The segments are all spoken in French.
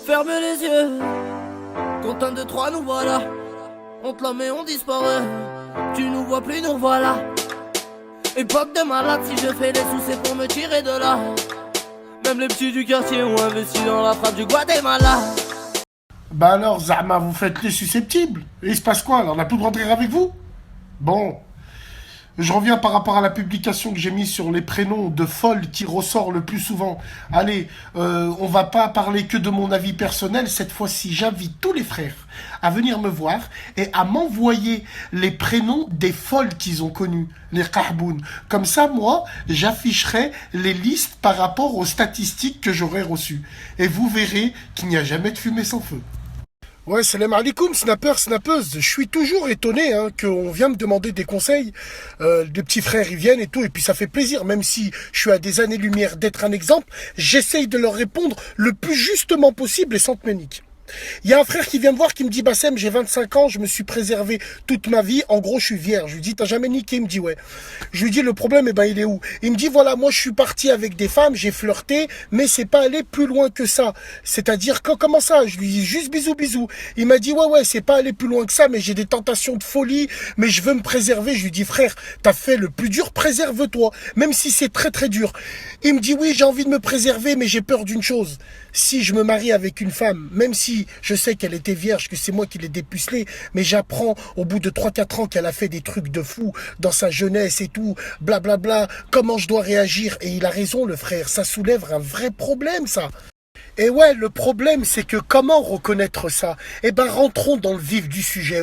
Ferme les yeux, compte 1, 2, 3, nous voilà. On te la met, on disparaît. Tu nous vois plus, nous voilà. Époque de malade, si je fais les sous, c'est pour me tirer de là. Même les petits du quartier ont investi dans la frappe du Guatemala. Bah alors, Zahma, vous faites les susceptibles. Et il se passe quoi? Alors, on n'a plus de rentrer avec vous? Bon. Je reviens par rapport à la publication que j'ai mise sur les prénoms de folles qui ressort le plus souvent. Allez, on va pas parler que de mon avis personnel. Cette fois-ci, j'invite tous les frères à venir me voir et à m'envoyer les prénoms des folles qu'ils ont connues, les kahboun. Comme ça, moi, j'afficherai les listes par rapport aux statistiques que j'aurai reçues. Et vous verrez qu'il n'y a jamais de fumée sans feu. Ouais, salam alaikum, snapper, snappeuse. Je suis toujours étonné qu'on vient me demander des conseils. Des petits frères, ils viennent et tout, et puis ça fait plaisir. Même si je suis à des années-lumière d'être un exemple, j'essaye de leur répondre le plus justement possible et sans te ménique. Il y a un frère qui vient me voir qui me dit: Bassem, j'ai 25 ans, je me suis préservé toute ma vie, en gros je suis vierge. Je lui dis: t'as jamais niqué? Il me dit: ouais. Je lui dis: le problème, il est où? Il me dit: voilà, moi je suis parti avec des femmes, j'ai flirté, mais c'est pas allé plus loin que ça. C'est-à-dire, comment ça? Je lui dis: juste bisous, bisous. Il m'a dit: ouais, c'est pas allé plus loin que ça, mais j'ai des tentations de folie, mais je veux me préserver. Je lui dis: frère, t'as fait le plus dur, préserve-toi, même si c'est très très dur. Il me dit: oui, j'ai envie de me préserver, mais j'ai peur d'une chose. Si je me marie avec une femme, même si je sais qu'elle était vierge, que c'est moi qui l'ai dépucelée, mais j'apprends au bout de 3-4 ans qu'elle a fait des trucs de fou dans sa jeunesse et tout, blablabla, comment je dois réagir? Et il a raison, le frère, ça soulève un vrai problème, ça. Et ouais, le problème, c'est que comment reconnaître ça? Eh ben, rentrons dans le vif du sujet.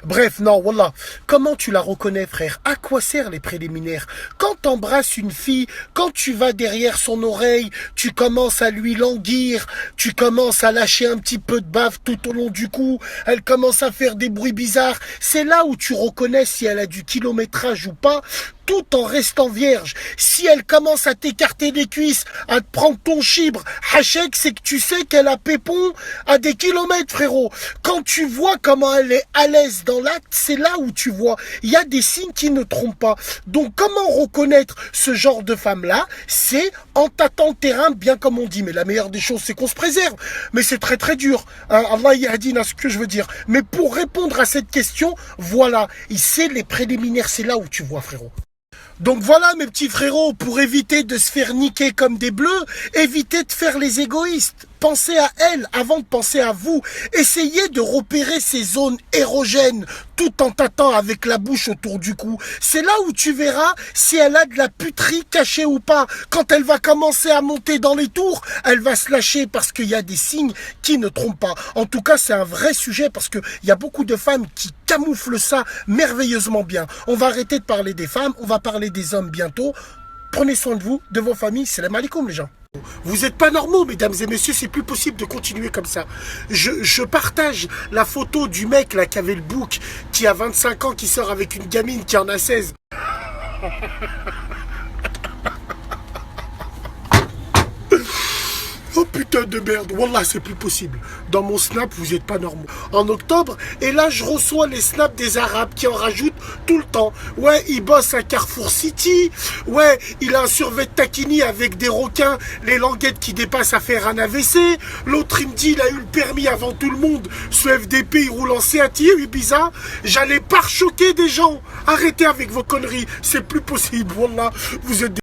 Bref, non, voilà. Comment tu la reconnais, frère? À quoi servent les préliminaires? Quand t'embrasses une fille, quand tu vas derrière son oreille, tu commences à lui languir, tu commences à lâcher un petit peu de bave tout au long du cou, elle commence à faire des bruits bizarres. C'est là où tu reconnais si elle a du kilométrage ou pas, tout en restant vierge. Si elle commence à t'écarter les cuisses, à te prendre ton chibre, hachek, c'est que tu sais qu'elle a pépon à des kilomètres, frérot. Quand tu vois comment elle est à l'aise dans l'acte, c'est là où tu vois. Il y a des signes qui ne trompent pas. Donc, comment reconnaître ce genre de femme-là? C'est en tâtant le terrain, bien comme on dit. Mais la meilleure des choses, c'est qu'on se préserve. Mais c'est très très dur. Allah yahdina, ce que je veux dire. Mais pour répondre à cette question, voilà. C'est les préliminaires, c'est là où tu vois, frérot. Donc voilà, mes petits frérots, pour éviter de se faire niquer comme des bleus, évitez de faire les égoïstes. Pensez à elle avant de penser à vous. Essayez de repérer ces zones érogènes tout en tâtant avec la bouche autour du cou. C'est là où tu verras si elle a de la puterie cachée ou pas. Quand elle va commencer à monter dans les tours, elle va se lâcher parce qu'il y a des signes qui ne trompent pas. En tout cas, c'est un vrai sujet parce qu'il y a beaucoup de femmes qui camouflent ça merveilleusement bien. On va arrêter de parler des femmes, on va parler des hommes bientôt. Prenez soin de vous, de vos familles. Salam alaikum, les gens. Vous n'êtes pas normaux, mesdames et messieurs, c'est plus possible de continuer comme ça. Je partage la photo du mec là qui avait le bouc, qui a 25 ans, qui sort avec une gamine qui en a 16. Oh putain de merde, wallah c'est plus possible. Dans mon snap, vous n'êtes pas normaux. En octobre, et là je reçois les snaps des Arabes qui en rajoutent tout le temps. Ouais, il bosse à Carrefour City. Ouais, il a un survêt de taquini avec des requins, les languettes qui dépassent à faire un AVC. L'autre il me dit il a eu le permis avant tout le monde. Ce FDP il roule en Seat Ibiza. J'allais pare-choquer des gens. Arrêtez avec vos conneries, c'est plus possible, wallah. Vous êtes des